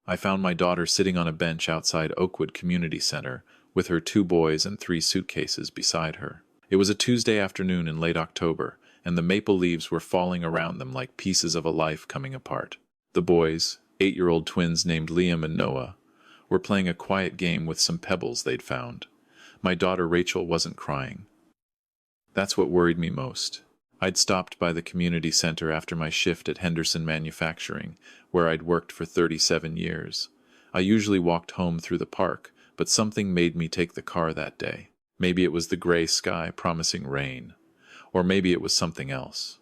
I found my daughter sitting on a bench outside Oakwood Community Center with her 2 boys and 3 suitcases beside her. It was a Tuesday afternoon in late October, and the maple leaves were falling around them like pieces of a life coming apart. The boys, 8-year-old twins named Liam and Noah, were playing a quiet game with some pebbles they'd found. My daughter Rachel wasn't crying. That's what worried me most. I'd stopped by the community center after my shift at Henderson Manufacturing, where I'd worked for 37 years. I usually walked home through the park, but something made me take the car that day. Maybe it was the gray sky promising rain, or maybe it was something else.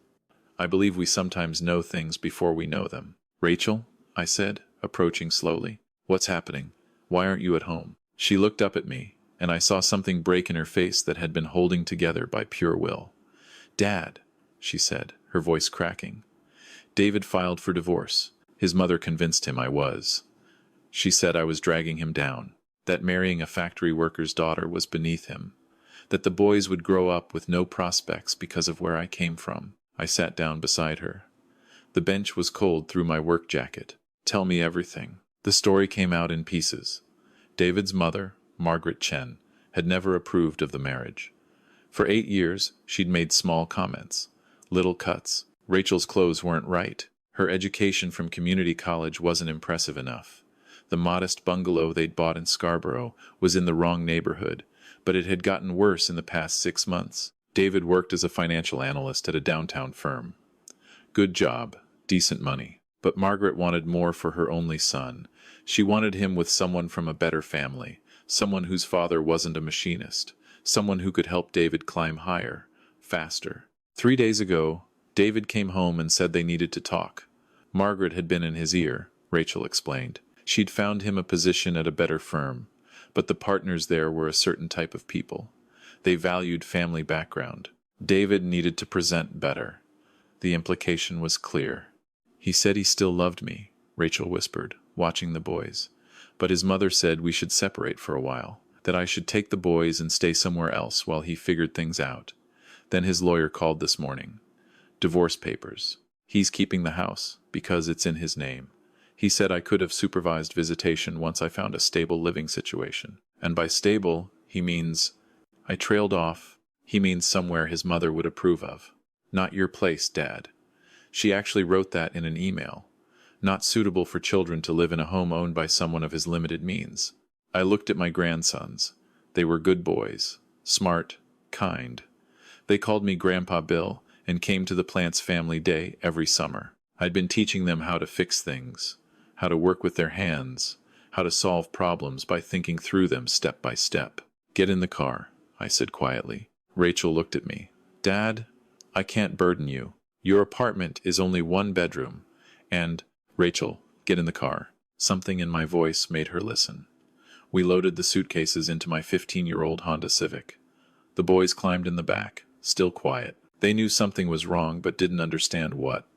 I believe we sometimes know things before we know them. "Rachel," I said, approaching slowly. "What's happening? Why aren't you at home?" She looked up at me, and I saw something break in her face that had been holding together by pure will. "Dad," she said, her voice cracking. "David filed for divorce. His mother convinced him I was. She said I was dragging him down, that marrying a factory worker's daughter was beneath him, that the boys would grow up with no prospects because of where I came from." I sat down beside her. The bench was cold through my work jacket. "Tell me everything." The story came out in pieces. David's mother, Margaret Chen, had never approved of the marriage. For 8 years, she'd made small comments, little cuts. Rachel's clothes weren't right. Her education from community college wasn't impressive enough. The modest bungalow they'd bought in Scarborough was in the wrong neighborhood, but it had gotten worse in the past 6 months. David worked as a financial analyst at a downtown firm. Good job, decent money. But Margaret wanted more for her only son. She wanted him with someone from a better family, someone whose father wasn't a machinist, someone who could help David climb higher, faster. 3 days ago, David came home and said they needed to talk. Margaret had been in his ear, Rachel explained. She'd found him a position at a better firm, but the partners there were a certain type of people. They valued family background. David needed to present better. The implication was clear. "He said he still loved me," Rachel whispered, watching the boys. "But his mother said we should separate for a while, that I should take the boys and stay somewhere else while he figured things out. Then his lawyer called this morning. Divorce papers. He's keeping the house, because it's in his name. He said I could have supervised visitation once I found a stable living situation. And by stable, he means..." I trailed off. "He means somewhere his mother would approve of. Not your place, Dad." She actually wrote that in an email. Not suitable for children to live in a home owned by someone of his limited means. I looked at my grandsons. They were good boys, smart, kind. They called me Grandpa Bill and came to the plant's family day every summer. I'd been teaching them how to fix things, how to work with their hands, how to solve problems by thinking through them step by step. "Get in the car," I said quietly. Rachel looked at me. "Dad, I can't burden you. Your apartment is only 1 bedroom, and..." "Rachel, get in the car." Something in my voice made her listen. We loaded the suitcases into my 15-year-old Honda Civic. The boys climbed in the back, still quiet. They knew something was wrong but didn't understand what.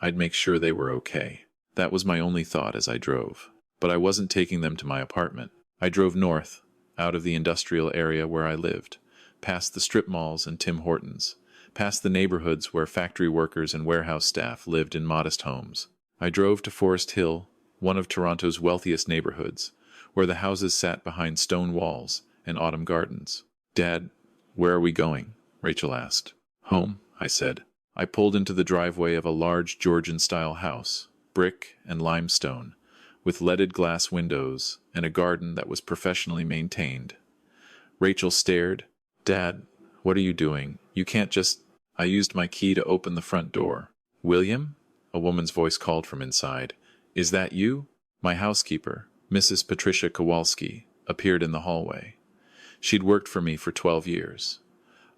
I'd make sure they were okay. That was my only thought as I drove. But I wasn't taking them to my apartment. I drove north, out of the industrial area where I lived, past the strip malls and Tim Hortons, past the neighborhoods where factory workers and warehouse staff lived in modest homes. I drove to Forest Hill, one of Toronto's wealthiest neighborhoods, where the houses sat behind stone walls and autumn gardens. "Dad, where are we going?" Rachel asked. "Home," I said. I pulled into the driveway of a large Georgian-style house, brick and limestone, with leaded glass windows and a garden that was professionally maintained. Rachel stared. "Dad, what are you doing? You can't just..." I used my key to open the front door. "William?" A woman's voice called from inside. "Is that you?" My housekeeper, Mrs. Patricia Kowalski, appeared in the hallway. She'd worked for me for 12 years.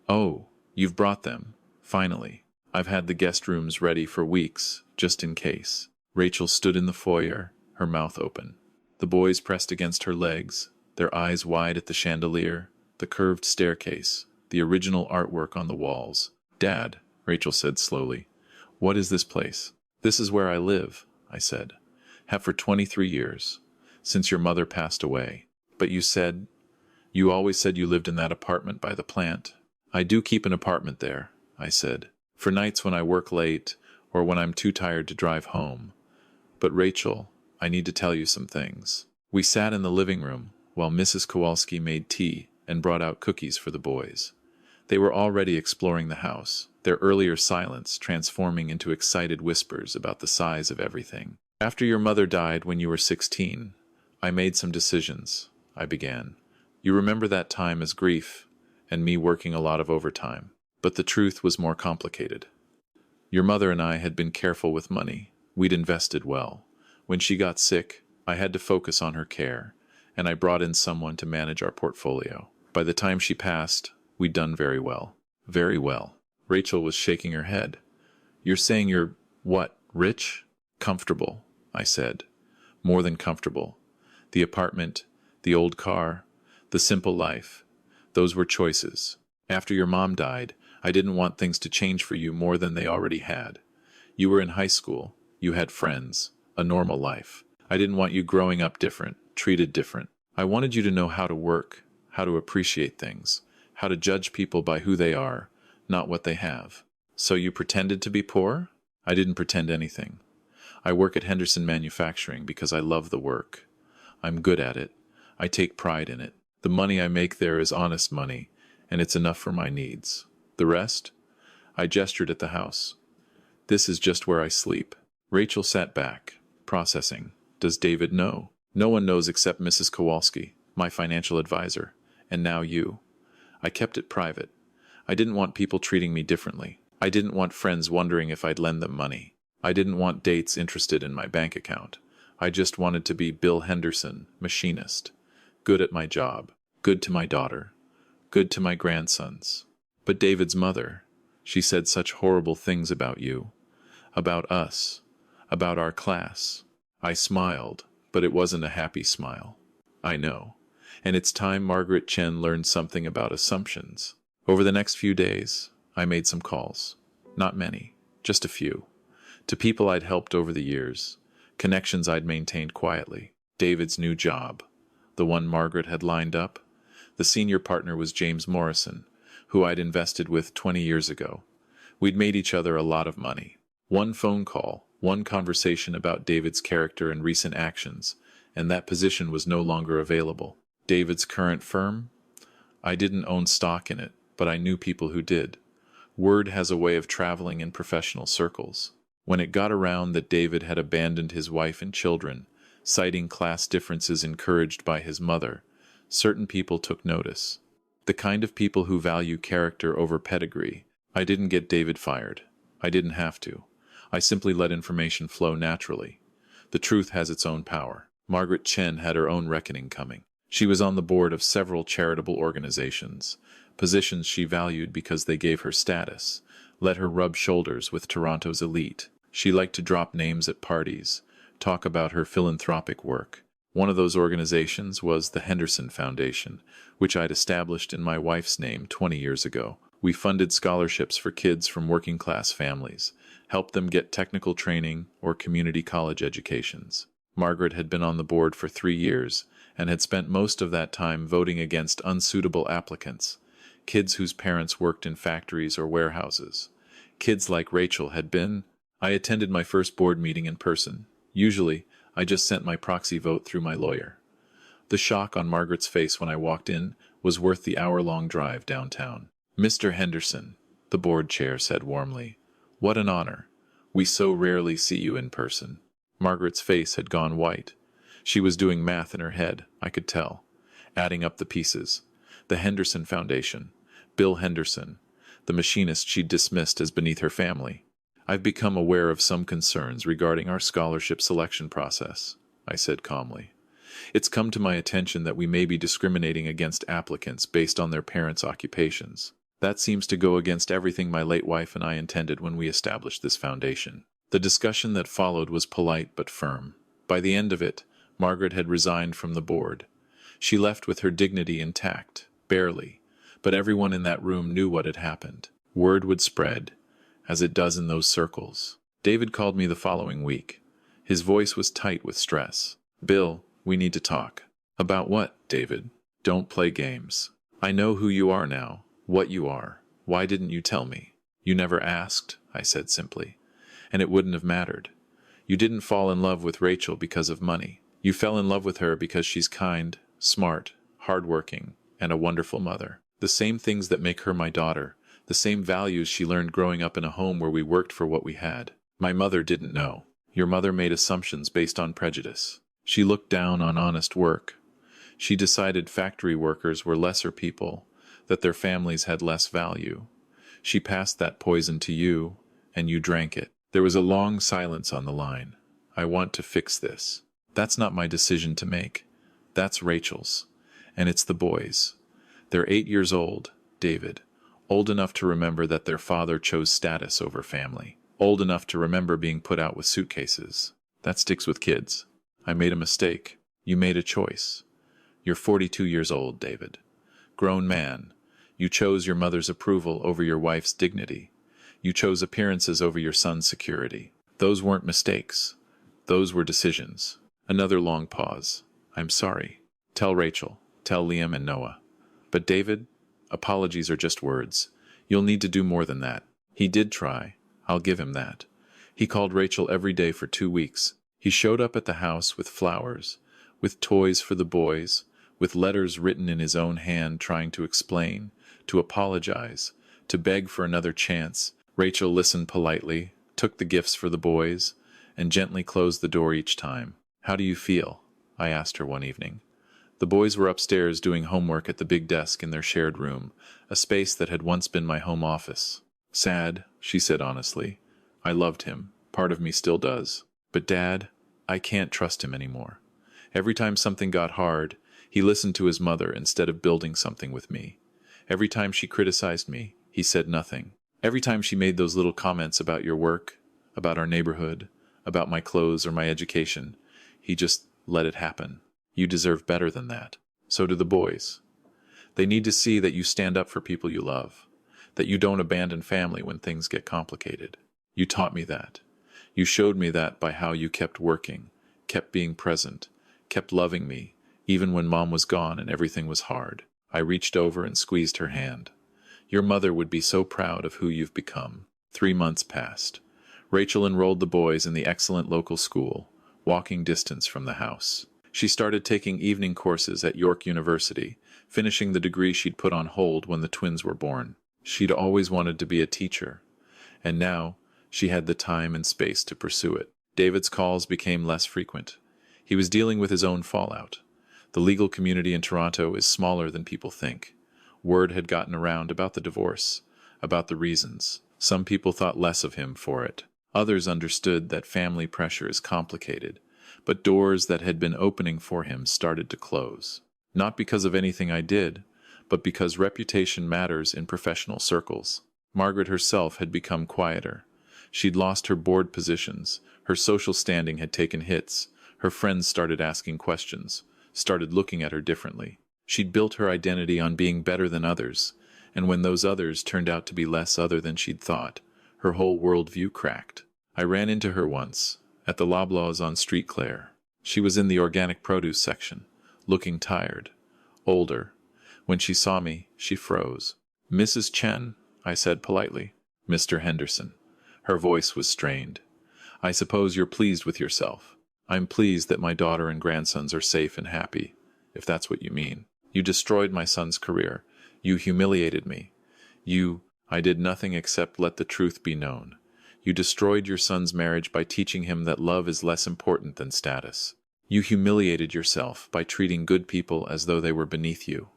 "Oh, you've brought them. Finally. I've had the guest rooms ready for weeks, just in case." Rachel stood in the foyer, her mouth open. The boys pressed against her legs, their eyes wide at the chandelier, the curved staircase, the original artwork on the walls. "Dad," Rachel said slowly, "what is this place?" "This is where I live," I said. "Have for 23 years, since your mother passed away." "But you always said you lived in that apartment by the plant." "I do keep an apartment there," I said, "for nights when I work late or when I'm too tired to drive home. But Rachel, I need to tell you some things." We sat in the living room while Mrs. Kowalski made tea and brought out cookies for the boys. They were already exploring the house, their earlier silence transforming into excited whispers about the size of everything. "After your mother died when you were 16, I made some decisions," I began. "You remember that time as grief, and me working a lot of overtime. But the truth was more complicated. Your mother and I had been careful with money. We'd invested well. When she got sick, I had to focus on her care, and I brought in someone to manage our portfolio. By the time she passed, we'd done very well." "Very well." Rachel was shaking her head. "You're saying you're, what, rich?" "Comfortable," I said. "More than comfortable. The apartment, the old car, the simple life. Those were choices. After your mom died, I didn't want things to change for you more than they already had. You were in high school, you had friends, a normal life. I didn't want you growing up different, treated different. I wanted you to know how to work, how to appreciate things, how to judge people by who they are, not what they have." "So you pretended to be poor?" "I didn't pretend anything. I work at Henderson Manufacturing because I love the work. I'm good at it. I take pride in it. The money I make there is honest money, and it's enough for my needs. The rest?" I gestured at the house. "This is just where I sleep." Rachel sat back, processing. "Does David know?" "No one knows except Mrs. Kowalski, my financial advisor, and now you. I kept it private. I didn't want people treating me differently. I didn't want friends wondering if I'd lend them money. I didn't want dates interested in my bank account. I just wanted to be Bill Henderson, machinist. Good at my job. Good to my daughter. Good to my grandsons. But David's mother, she said such horrible things about you. About us. About our class." I smiled, but it wasn't a happy smile. "I know. And it's time Margaret Chen learned something about assumptions." Over the next few days, I made some calls. Not many, just a few. To people I'd helped over the years, connections I'd maintained quietly. David's new job, the one Margaret had lined up. The senior partner was James Morrison, who I'd invested with 20 years ago. We'd made each other a lot of money. One phone call, one conversation about David's character and recent actions, and that position was no longer available. David's current firm? I didn't own stock in it, but I knew people who did. Word has a way of traveling in professional circles. When it got around that David had abandoned his wife and children, citing class differences encouraged by his mother, certain people took notice. The kind of people who value character over pedigree. I didn't get David fired. I didn't have to. I simply let information flow naturally. The truth has its own power. Margaret Chen had her own reckoning coming. She was on the board of several charitable organizations, positions she valued because they gave her status, let her rub shoulders with Toronto's elite. She liked to drop names at parties, talk about her philanthropic work. One of those organizations was the Henderson Foundation, which I'd established in my wife's name 20 years ago. We funded scholarships for kids from working-class families, helped them get technical training or community college educations. Margaret had been on the board for 3 years and had spent most of that time voting against unsuitable applicants, kids whose parents worked in factories or warehouses. Kids like Rachel had been. I attended my first board meeting in person. Usually, I just sent my proxy vote through my lawyer. The shock on Margaret's face when I walked in was worth the hour-long drive downtown. "Mr. Henderson," the board chair said warmly, "what an honor. We so rarely see you in person." Margaret's face had gone white. She was doing math in her head, I could tell, adding up the pieces. The Henderson Foundation, Bill Henderson, the machinist she'd dismissed as beneath her family. "I've become aware of some concerns regarding our scholarship selection process," I said calmly. "It's come to my attention that we may be discriminating against applicants based on their parents' occupations. That seems to go against everything my late wife and I intended when we established this foundation." The discussion that followed was polite but firm. By the end of it, Margaret had resigned from the board. She left with her dignity intact, barely, but everyone in that room knew what had happened. Word would spread, as it does in those circles. David called me the following week. His voice was tight with stress. "Bill, we need to talk." "About what, David?" "Don't play games. I know who you are now, what you are. Why didn't you tell me?" "You never asked," I said simply. "And it wouldn't have mattered. You didn't fall in love with Rachel because of money. You fell in love with her because she's kind, smart, hardworking, and a wonderful mother. The same things that make her my daughter, the same values she learned growing up in a home where we worked for what we had. My mother didn't know. Your mother made assumptions based on prejudice. She looked down on honest work. She decided factory workers were lesser people, that their families had less value. She passed that poison to you, and you drank it. There was a long silence on the line. I want to fix this. That's not my decision to make. That's Rachel's. And it's the boys'. They're 8 years old, David. Old enough to remember that their father chose status over family. Old enough to remember being put out with suitcases. That sticks with kids. I made a mistake. You made a choice. You're 42 years old, David. Grown man. You chose your mother's approval over your wife's dignity. You chose appearances over your son's security. Those weren't mistakes. Those were decisions. Another long pause. I'm sorry. Tell Rachel. Tell Liam and Noah. But David, apologies are just words. You'll need to do more than that. He did try. I'll give him that. He called Rachel every day for 2 weeks. He showed up at the house with flowers, with toys for the boys, with letters written in his own hand trying to explain, to apologize, to beg for another chance. Rachel listened politely, took the gifts for the boys, and gently closed the door each time. How do you feel? I asked her one evening. The boys were upstairs doing homework at the big desk in their shared room, a space that had once been my home office. Sad, she said honestly. I loved him. Part of me still does. But Dad, I can't trust him anymore. Every time something got hard, he listened to his mother instead of building something with me. Every time she criticized me, he said nothing. Every time she made those little comments about your work, about our neighborhood, about my clothes or my education, he just let it happen. You deserve better than that. So do the boys. They need to see that you stand up for people you love, that you don't abandon family when things get complicated. You taught me that. You showed me that by how you kept working, kept being present, kept loving me, even when Mom was gone and everything was hard. I reached over and squeezed her hand. Your mother would be so proud of who you've become. 3 months passed. Rachel enrolled the boys in the excellent local school, walking distance from the house. She started taking evening courses at York University, finishing the degree she'd put on hold when the twins were born. She'd always wanted to be a teacher, and now she had the time and space to pursue it. David's calls became less frequent. He was dealing with his own fallout. The legal community in Toronto is smaller than people think. Word had gotten around about the divorce, about the reasons. Some people thought less of him for it. Others understood that family pressure is complicated, but doors that had been opening for him started to close. Not because of anything I did, but because reputation matters in professional circles. Margaret herself had become quieter. She'd lost her board positions, her social standing had taken hits, her friends started asking questions, started looking at her differently. She'd built her identity on being better than others, and when those others turned out to be less other than she'd thought, her whole worldview cracked. I ran into her once, at the Loblaws on Street Clare. She was in the organic produce section, looking tired, older. When she saw me, she froze. Mrs. Chen, I said politely. Mr. Henderson. Her voice was strained. I suppose you're pleased with yourself. I'm pleased that my daughter and grandsons are safe and happy, if that's what you mean. You destroyed my son's career. You humiliated me. I did nothing except let the truth be known. You destroyed your son's marriage by teaching him that love is less important than status. You humiliated yourself by treating good people as though they were beneath you.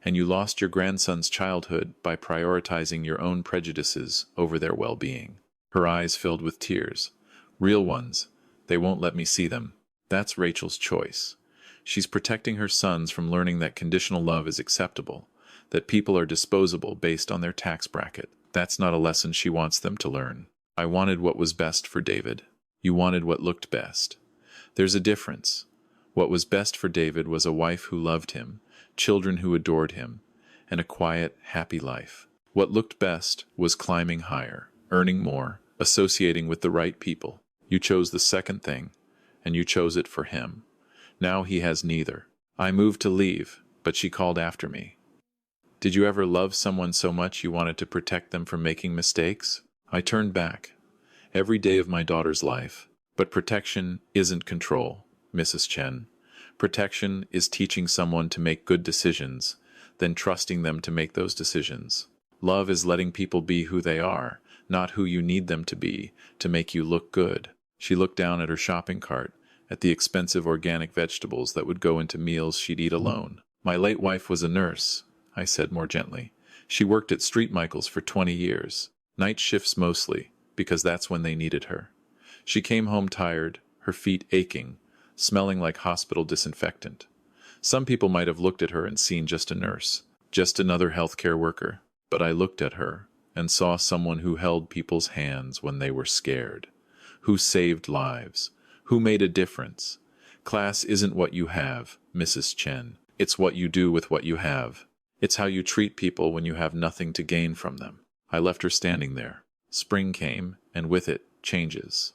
And you lost your grandson's childhood by prioritizing your own prejudices over their well-being. Her eyes filled with tears. Real ones. They won't let me see them. That's Rachel's choice. She's protecting her sons from learning that conditional love is acceptable, that people are disposable based on their tax bracket. That's not a lesson she wants them to learn. I wanted what was best for David. You wanted what looked best. There's a difference. What was best for David was a wife who loved him, children who adored him, and a quiet, happy life. What looked best was climbing higher, earning more, associating with the right people. You chose the second thing, and you chose it for him. Now he has neither. I moved to leave, but she called after me. Did you ever love someone so much you wanted to protect them from making mistakes? I turned back. Every day of my daughter's life. But protection isn't control, Mrs. Chen. Protection is teaching someone to make good decisions, then trusting them to make those decisions. Love is letting people be who they are, not who you need them to make you look good. She looked down at her shopping cart, at the expensive organic vegetables that would go into meals she'd eat alone. My late wife was a nurse, I said more gently. She worked at Street Michael's for 20 years. Night shifts mostly, because that's when they needed her. She came home tired, her feet aching, smelling like hospital disinfectant. Some people might have looked at her and seen just a nurse, just another healthcare worker. But I looked at her and saw someone who held people's hands when they were scared, who saved lives, who made a difference. Class isn't what you have, Mrs. Chen. It's what you do with what you have. It's how you treat people when you have nothing to gain from them. I left her standing there. Spring came, and with it, changes.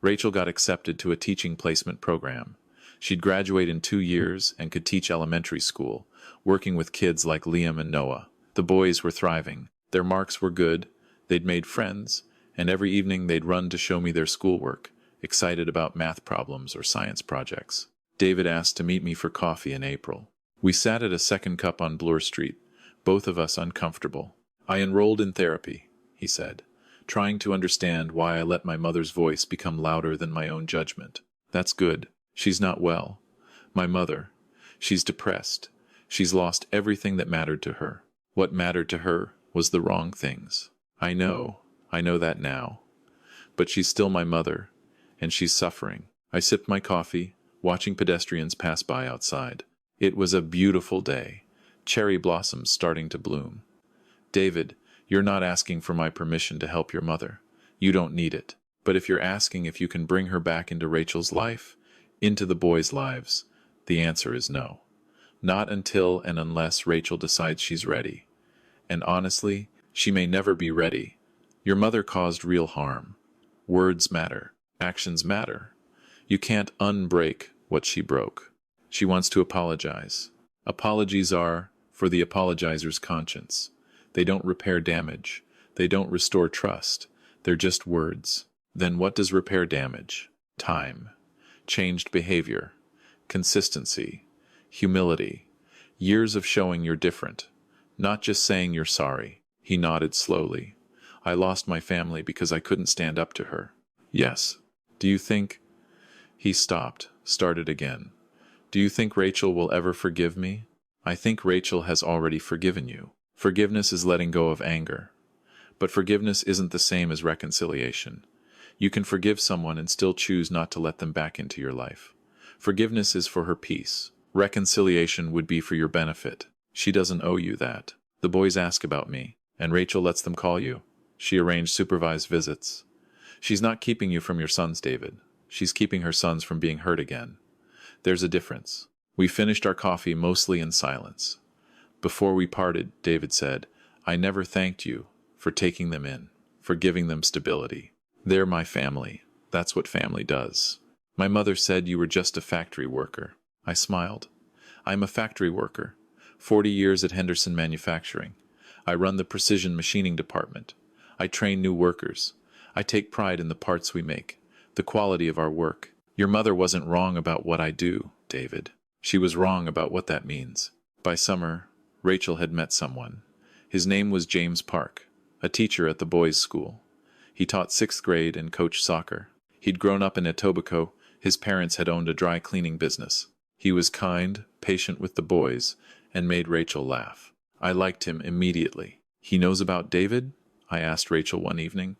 Rachel got accepted to a teaching placement program. She'd graduate in 2 years and could teach elementary school, working with kids like Liam and Noah. The boys were thriving. Their marks were good. They'd made friends, and every evening they'd run to show me their schoolwork, excited about math problems or science projects. David asked to meet me for coffee in April. We sat at a second cup on Bloor Street, both of us uncomfortable. I enrolled in therapy, he said, trying to understand why I let my mother's voice become louder than my own judgment. That's good. She's not well. My mother. She's depressed. She's lost everything that mattered to her. What mattered to her was the wrong things. I know that now. But she's still my mother, and she's suffering. I sipped my coffee, watching pedestrians pass by outside. It was a beautiful day, cherry blossoms starting to bloom. David, you're not asking for my permission to help your mother. You don't need it. But if you're asking if you can bring her back into Rachel's life, into the boys' lives, the answer is no. Not until and unless Rachel decides she's ready. And honestly, she may never be ready. Your mother caused real harm. Words matter. Actions matter. You can't unbreak what she broke. She wants to apologize. Apologies are for the apologizer's conscience. They don't repair damage. They don't restore trust. They're just words. Then what does repair damage? Time. Changed behavior. Consistency. Humility. Years of showing you're different. Not just saying you're sorry. He nodded slowly. I lost my family because I couldn't stand up to her. Yes. Do you think... He stopped, started again. Do you think Rachel will ever forgive me? I think Rachel has already forgiven you. Forgiveness is letting go of anger. But forgiveness isn't the same as reconciliation. You can forgive someone and still choose not to let them back into your life. Forgiveness is for her peace. Reconciliation would be for your benefit. She doesn't owe you that. The boys ask about me, and Rachel lets them call you. She arranged supervised visits. She's not keeping you from your sons, David. She's keeping her sons from being hurt again. There's a difference. We finished our coffee mostly in silence. Before we parted, David said, I never thanked you for taking them in, for giving them stability. They're my family. That's what family does. My mother said you were just a factory worker. I smiled. I'm a factory worker. 40 years at Henderson Manufacturing. I run the precision machining department. I train new workers. I take pride in the parts we make, the quality of our work. Your mother wasn't wrong about what I do, David. She was wrong about what that means. By summer, Rachel had met someone. His name was James Park, a teacher at the boys' school. He taught 6th grade and coached soccer. He'd grown up in Etobicoke. His parents had owned a dry cleaning business. He was kind, patient with the boys, and made Rachel laugh. I liked him immediately. He knows about David? I asked Rachel one evening.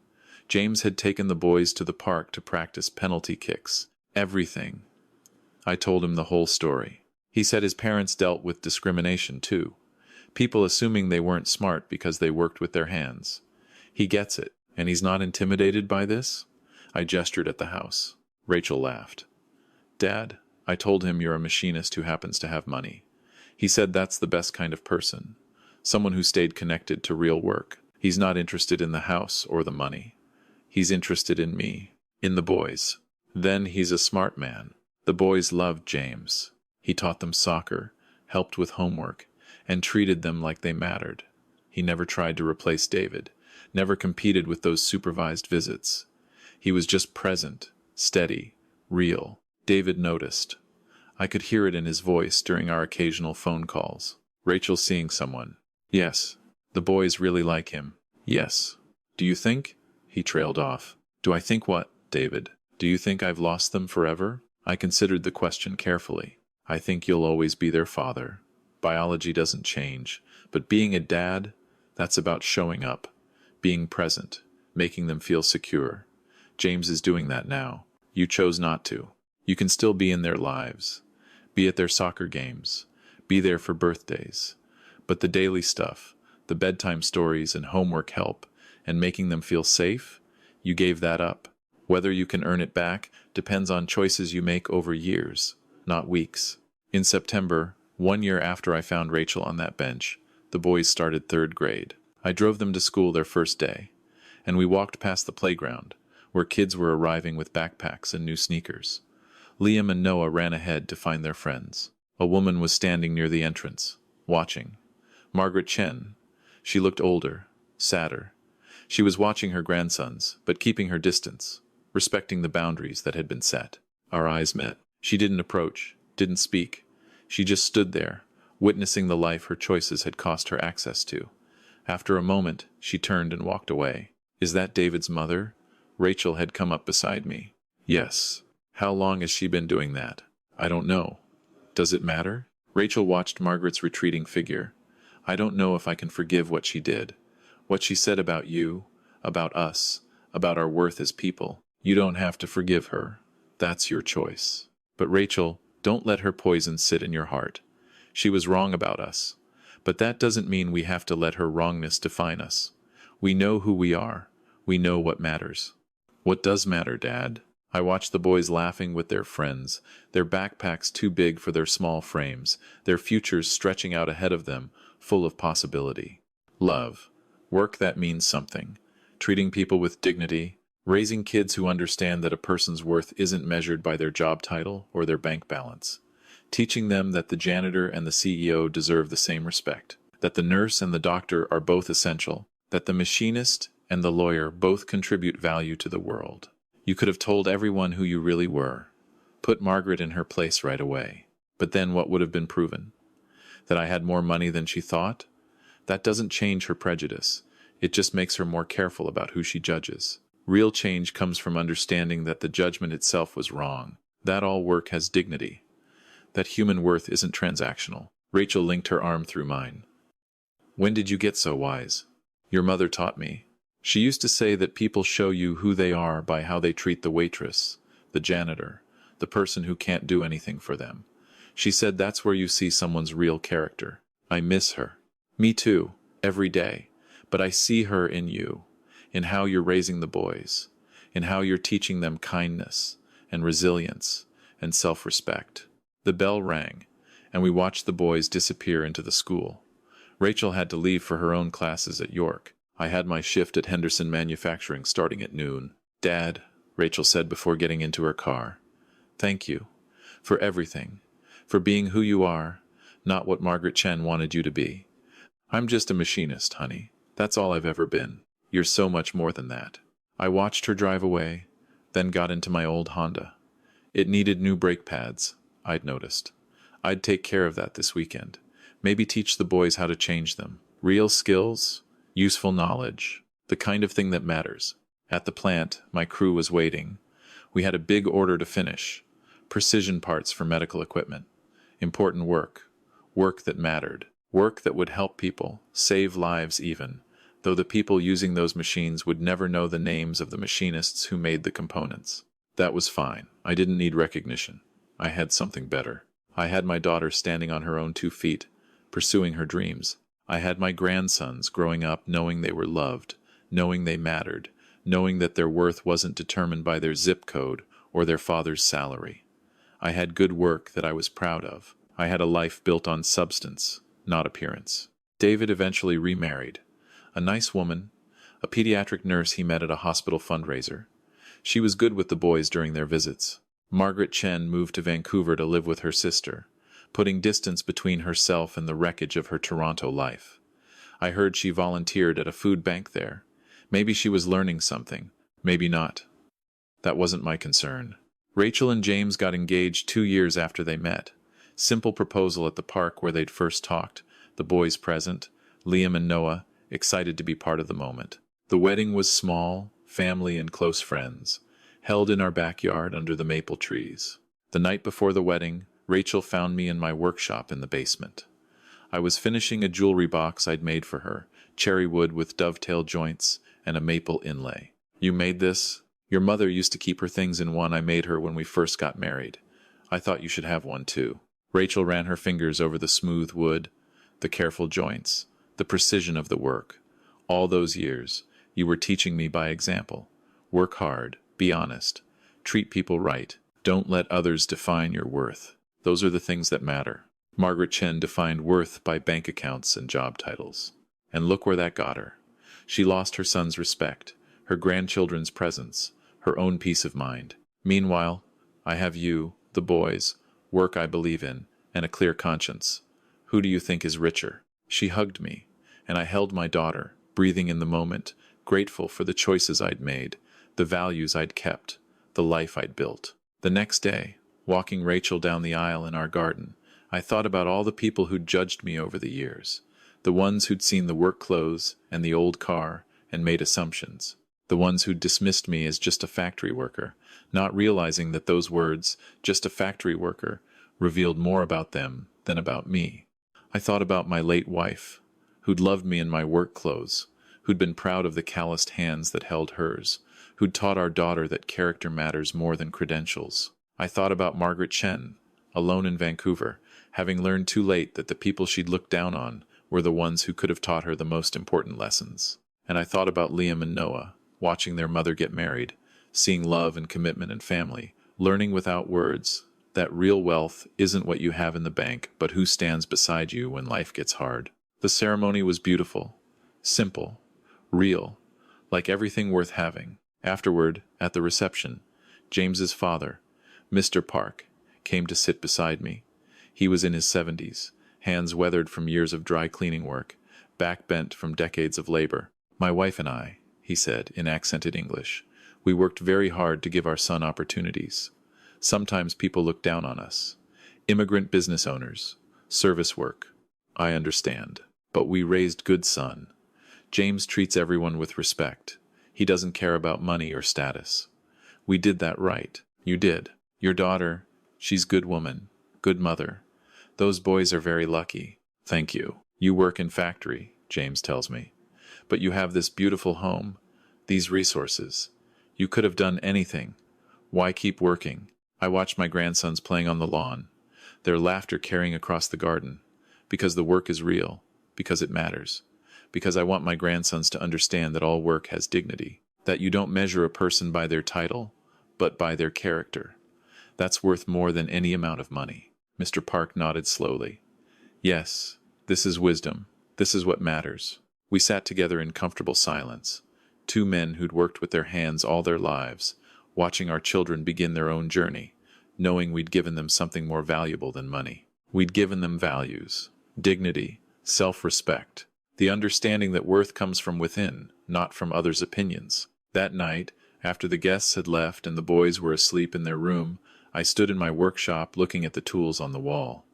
James had taken the boys to the park to practice penalty kicks. Everything. I told him the whole story. He said his parents dealt with discrimination too. People assuming they weren't smart because they worked with their hands. He gets it, and he's not intimidated by this? I gestured at the house. Rachel laughed. Dad, I told him you're a machinist who happens to have money. He said that's the best kind of person. Someone who stayed connected to real work. He's not interested in the house or the money. He's interested in me, in the boys. Then he's a smart man. The boys loved James. He taught them soccer, helped with homework, and treated them like they mattered. He never tried to replace David, never competed with those supervised visits. He was just present, steady, real. David noticed. I could hear it in his voice during our occasional phone calls. Rachel's seeing someone. Yes. The boys really like him. Yes. Do you think? He trailed off. Do I think what, David? Do you think I've lost them forever? I considered the question carefully. I think you'll always be their father. Biology doesn't change, but being a dad, that's about showing up, being present, making them feel secure. James is doing that now. You chose not to. You can still be in their lives, be at their soccer games, be there for birthdays. But the daily stuff, the bedtime stories and homework help, and making them feel safe, you gave that up. Whether you can earn it back depends on choices you make over years, not weeks. In September, 1 year after I found Rachel on that bench, the boys started 3rd grade. I drove them to school their first day, and we walked past the playground, where kids were arriving with backpacks and new sneakers. Liam and Noah ran ahead to find their friends. A woman was standing near the entrance, watching. Margaret Chen. She looked older, sadder. She was watching her grandsons, but keeping her distance, respecting the boundaries that had been set. Our eyes met. She didn't approach, didn't speak. She just stood there, witnessing the life her choices had cost her access to. After a moment, she turned and walked away. Is that David's mother? Rachel had come up beside me. Yes. How long has she been doing that? I don't know. Does it matter? Rachel watched Margaret's retreating figure. I don't know if I can forgive what she did. What she said about you, about us, about our worth as people. You don't have to forgive her. That's your choice. But Rachel, don't let her poison sit in your heart. She was wrong about us. But that doesn't mean we have to let her wrongness define us. We know who we are. We know what matters. What does matter, Dad? I watched the boys laughing with their friends, their backpacks too big for their small frames, their futures stretching out ahead of them, full of possibility. Love. Work that means something. Treating people with dignity. Raising kids who understand that a person's worth isn't measured by their job title or their bank balance. Teaching them that the janitor and the CEO deserve the same respect. That the nurse and the doctor are both essential. That the machinist and the lawyer both contribute value to the world. You could have told everyone who you really were. Put Margaret in her place right away. But then what would have been proven? That I had more money than she thought? That doesn't change her prejudice. It just makes her more careful about who she judges. Real change comes from understanding that the judgment itself was wrong. That all work has dignity. That human worth isn't transactional. Rachel linked her arm through mine. When did you get so wise? Your mother taught me. She used to say that people show you who they are by how they treat the waitress, the janitor, the person who can't do anything for them. She said that's where you see someone's real character. I miss her. Me too, every day. But I see her in you, in how you're raising the boys, in how you're teaching them kindness and resilience and self-respect. The bell rang, and we watched the boys disappear into the school. Rachel had to leave for her own classes at York. I had my shift at Henderson Manufacturing starting at noon. Dad, Rachel said before getting into her car. Thank you. For everything. For being who you are, not what Margaret Chen wanted you to be. I'm just a machinist, honey. That's all I've ever been. You're so much more than that. I watched her drive away, then got into my old Honda. It needed new brake pads, I'd noticed. I'd take care of that this weekend. Maybe teach the boys how to change them. Real skills, useful knowledge, the kind of thing that matters. At the plant, my crew was waiting. We had a big order to finish. Precision parts for medical equipment. Important work. Work that mattered. Work that would help people, save lives even, though the people using those machines would never know the names of the machinists who made the components. That was fine. I didn't need recognition. I had something better. I had my daughter standing on her own 2 feet, pursuing her dreams. I had my grandsons growing up knowing they were loved, knowing they mattered, knowing that their worth wasn't determined by their zip code or their father's salary. I had good work that I was proud of. I had a life built on substance, not appearance. David eventually remarried. A nice woman, a pediatric nurse he met at a hospital fundraiser. She was good with the boys during their visits. Margaret Chen moved to Vancouver to live with her sister, putting distance between herself and the wreckage of her Toronto life. I heard she volunteered at a food bank there. Maybe she was learning something, maybe not. That wasn't my concern. Rachel and James got engaged 2 years after they met. Simple proposal at the park where they'd first talked, the boys present, Liam and Noah, excited to be part of the moment. The wedding was small, family and close friends, held in our backyard under the maple trees. The night before the wedding, Rachel found me in my workshop in the basement. I was finishing a jewelry box I'd made for her, cherry wood with dovetail joints and a maple inlay. "You made this? Your mother used to keep her things in one I made her when we first got married. I thought you should have one too." Rachel ran her fingers over the smooth wood, the careful joints, the precision of the work. "All those years, you were teaching me by example. Work hard, be honest, treat people right, don't let others define your worth. Those are the things that matter." Margaret Chen defined worth by bank accounts and job titles. And look where that got her. She lost her son's respect, her grandchildren's presence, her own peace of mind. Meanwhile, I have you, the boys, work I believe in, and a clear conscience. Who do you think is richer? She hugged me, and I held my daughter, breathing in the moment, grateful for the choices I'd made, the values I'd kept, the life I'd built. The next day, walking Rachel down the aisle in our garden, I thought about all the people who'd judged me over the years, the ones who'd seen the work clothes and the old car and made assumptions, the ones who'd dismissed me as just a factory worker, not realizing that those words, just a factory worker, revealed more about them than about me. I thought about my late wife, who'd loved me in my work clothes, who'd been proud of the calloused hands that held hers, who'd taught our daughter that character matters more than credentials. I thought about Margaret Chen, alone in Vancouver, having learned too late that the people she'd looked down on were the ones who could have taught her the most important lessons. And I thought about Liam and Noah, watching their mother get married, seeing love and commitment and family, learning without words that real wealth isn't what you have in the bank, but who stands beside you when life gets hard. The ceremony was beautiful, simple, real, like everything worth having. Afterward, at the reception, James's father, Mr. Park, came to sit beside me. He was in his 70s, hands weathered from years of dry cleaning work, back bent from decades of labor. "My wife and I," he said in accented English, "we worked very hard to give our son opportunities. Sometimes people look down on us. Immigrant business owners, service work. I understand. But we raised good son. James treats everyone with respect. He doesn't care about money or status. We did that right. You did. Your daughter, she's good woman, good mother. Those boys are very lucky. Thank you. You work in factory, James tells me. But you have this beautiful home, these resources. You could have done anything. Why keep working?" I watch my grandsons playing on the lawn, their laughter carrying across the garden, because the work is real, because it matters, because I want my grandsons to understand that all work has dignity, that you don't measure a person by their title, but by their character. That's worth more than any amount of money. Mr. Park nodded slowly. "Yes, this is wisdom. This is what matters." We sat together in comfortable silence, two men who'd worked with their hands all their lives, watching our children begin their own journey, knowing we'd given them something more valuable than money. We'd given them values, dignity, self-respect, the understanding that worth comes from within, not from others' opinions. That night, after the guests had left and the boys were asleep in their room, I stood in my workshop looking at the tools on the wall.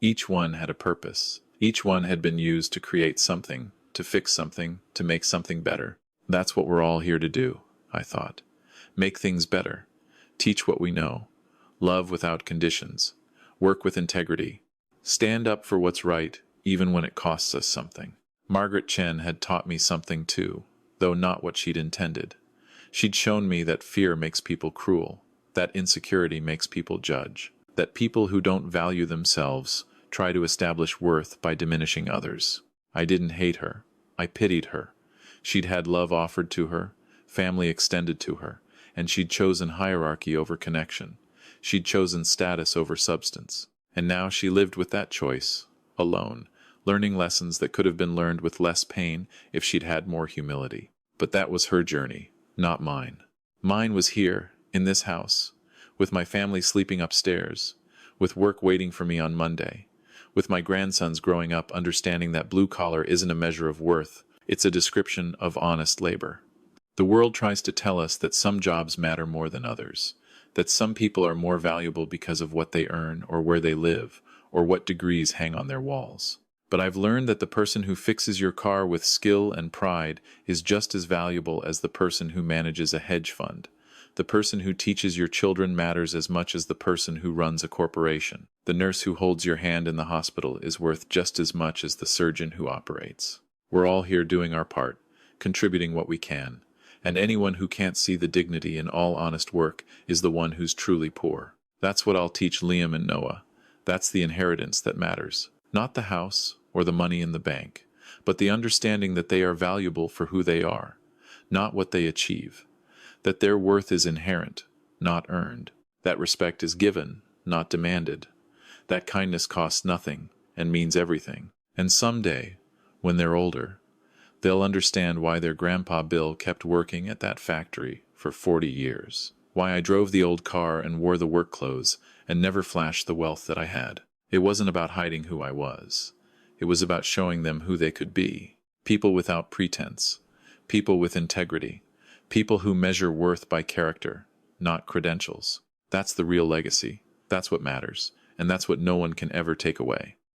Each one had a purpose. Each one had been used to create something, to fix something, to make something better. That's what we're all here to do, I thought. Make things better. Teach what we know. Love without conditions. Work with integrity. Stand up for what's right, even when it costs us something. Margaret Chen had taught me something too, though not what she'd intended. She'd shown me that fear makes people cruel, that insecurity makes people judge, that people who don't value themselves try to establish worth by diminishing others. I didn't hate her. I pitied her. She'd had love offered to her, family extended to her, and she'd chosen hierarchy over connection. She'd chosen status over substance. And now she lived with that choice, alone, learning lessons that could have been learned with less pain if she'd had more humility. But that was her journey, not mine. Mine was here, in this house, with my family sleeping upstairs, with work waiting for me on Monday, with my grandsons growing up understanding that blue collar isn't a measure of worth, it's a description of honest labor. The world tries to tell us that some jobs matter more than others, that some people are more valuable because of what they earn or where they live, or what degrees hang on their walls. But I've learned that the person who fixes your car with skill and pride is just as valuable as the person who manages a hedge fund. The person who teaches your children matters as much as the person who runs a corporation. The nurse who holds your hand in the hospital is worth just as much as the surgeon who operates. We're all here doing our part, contributing what we can, and anyone who can't see the dignity in all honest work is the one who's truly poor. That's what I'll teach Liam and Noah. That's the inheritance that matters. Not the house or the money in the bank, but the understanding that they are valuable for who they are, not what they achieve. That their worth is inherent, not earned. That respect is given, not demanded. That kindness costs nothing and means everything. And someday, when they're older, they'll understand why their grandpa Bill kept working at that factory for 40 years. Why I drove the old car and wore the work clothes and never flashed the wealth that I had. It wasn't about hiding who I was. It was about showing them who they could be. People without pretense. People with integrity. People who measure worth by character, not credentials. That's the real legacy. That's what matters. And that's what no one can ever take away.